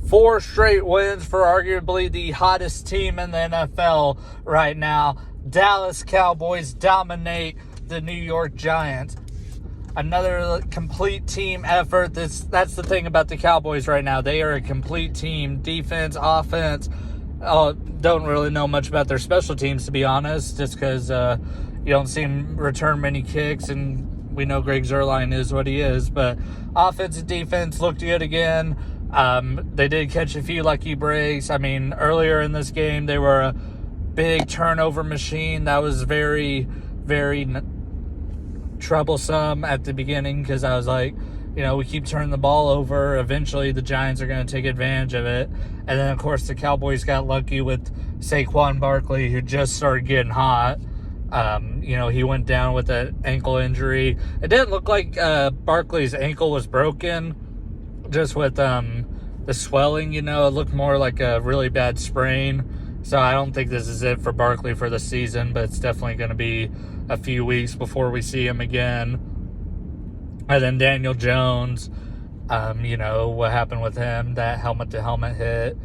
4 straight wins for arguably the hottest team in the NFL right now. Dallas Cowboys dominate the New York Giants. Another complete team effort. That's the thing about the Cowboys right now. They are a complete team. Defense, offense. Don't really know much about their special teams, to be honest, just because you don't see them return many kicks, and we know Greg Zuerlein is what he is. But offense and defense looked good again. They did catch a few lucky breaks. I mean, earlier in this game, they were a big turnover machine. That was very, very troublesome at the beginning because I was like, we keep turning the ball over. Eventually, the Giants are going to take advantage of it. And then, of course, the Cowboys got lucky with Saquon Barkley, who just started getting hot. He went down with an ankle injury. It didn't look like Barkley's ankle was broken, just with the swelling, it looked more like a really bad sprain. So I don't think this is it for Barkley for the season, but it's definitely going to be a few weeks before we see him again. And then Daniel Jones, what happened with him, that helmet-to-helmet hit,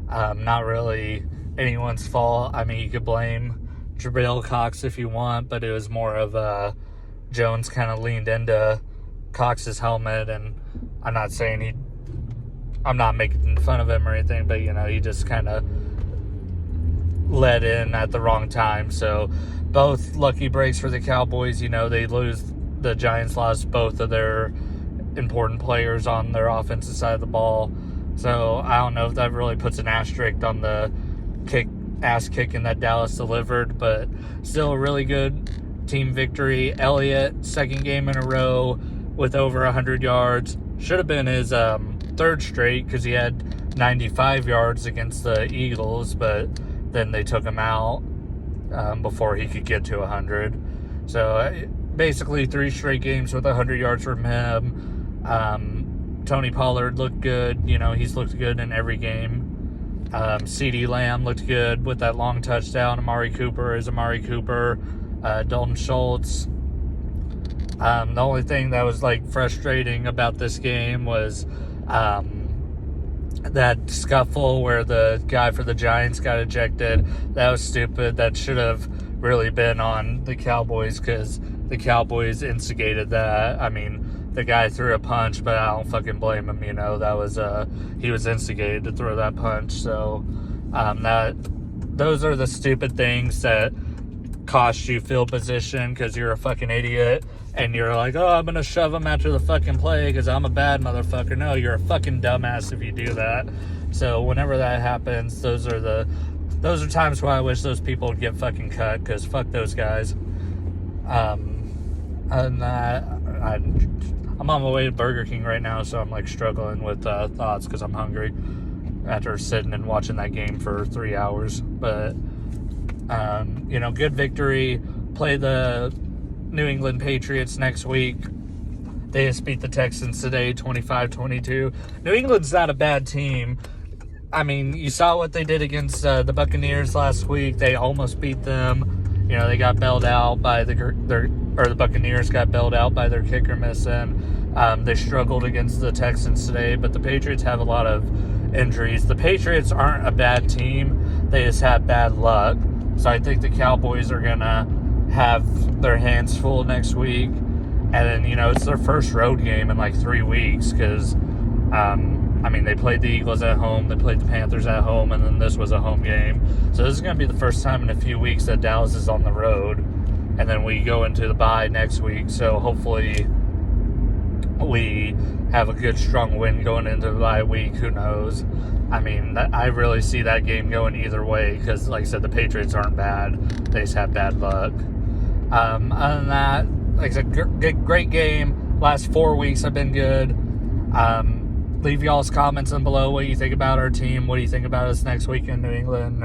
not really anyone's fault. I mean, you could blame Jabril Cox if you want, but it was more of Jones kind of leaned into Cox's helmet, and I'm not saying I'm not making fun of him or anything, but, he just kind of let in at the wrong time. So both lucky breaks for the Cowboys. The Giants lost both of their important players on their offensive side of the ball. So I don't know if that really puts an asterisk on the ass kicking that Dallas delivered, but still a really good team victory. Elliott, second game in a row with over 100 yards. Should have been his third straight because he had 95 yards against the Eagles, but then they took him out before he could get to 100. So basically 3 straight games with 100 yards from him. Tony Pollard looked good. He's looked good in every game. CeeDee Lamb looked good with that long touchdown. Amari Cooper is Amari Cooper. Dalton Schultz. The only thing that was frustrating about this game was that scuffle where the guy for the Giants got ejected. That was stupid. That should have really been on the Cowboys because the Cowboys instigated that. I mean, the guy threw a punch, but I don't fucking blame him. That was he was instigated to throw that punch. So those are the stupid things that cost you field position because you're a fucking idiot and you're like, oh, I'm gonna shove him after the fucking play because I'm a bad motherfucker. No, you're a fucking dumbass if you do that. So whenever that happens, those are times where I wish those people would get fucking cut because fuck those guys. And I'm on my way to Burger King right now, so I'm struggling with thoughts because I'm hungry after sitting and watching that game for 3 hours. But good victory. Play the New England Patriots next week. They just beat the Texans today, 25-22. New England's not a bad team. I mean, you saw what they did against the Buccaneers last week. They almost beat them. They got bailed out by the Buccaneers got bailed out by their kicker missing. They struggled against the Texans today, but the Patriots have a lot of injuries. The Patriots aren't a bad team. They just have bad luck. So I think the Cowboys are going to have their hands full next week. And then, it's their first road game in 3 weeks because, they played the Eagles at home, they played the Panthers at home, and then this was a home game. So this is going to be the first time in a few weeks that Dallas is on the road. And then we go into the bye next week. So hopefully we have a good, strong win going into the bye week. Who knows? I really see that game going either way because, like I said, the Patriots aren't bad. They just have bad luck. Other than that, like I said, great game. Last 4 weeks have been good. Leave y'all's comments in below what you think about our team. What do you think about us next week in New England?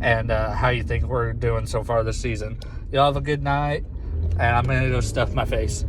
And how you think we're doing so far this season. Y'all have a good night. And I'm going to go stuff my face.